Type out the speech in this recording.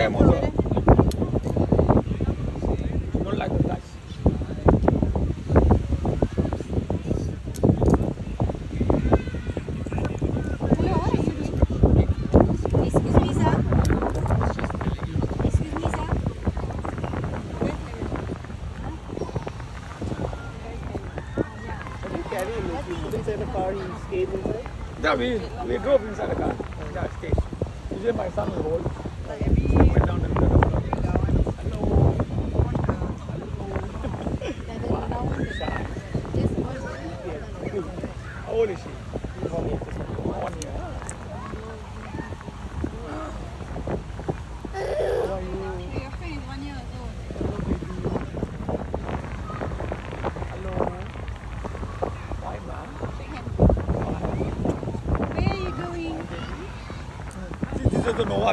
share motor. Don't like the touch. Hello, what are you doing? Excuse me, sir. Excuse me, sir. Carry him. If you put inside the car, he stayed inside. Yeah, we drove inside the car. Yeah, stayed. Usually my son will hold. Went down and hello. Shy. How old is she? 1 year. 1 year. How are you? Your friend is 1 year old. Hello. Bye, ma'am. Where are you going? This is the Nova.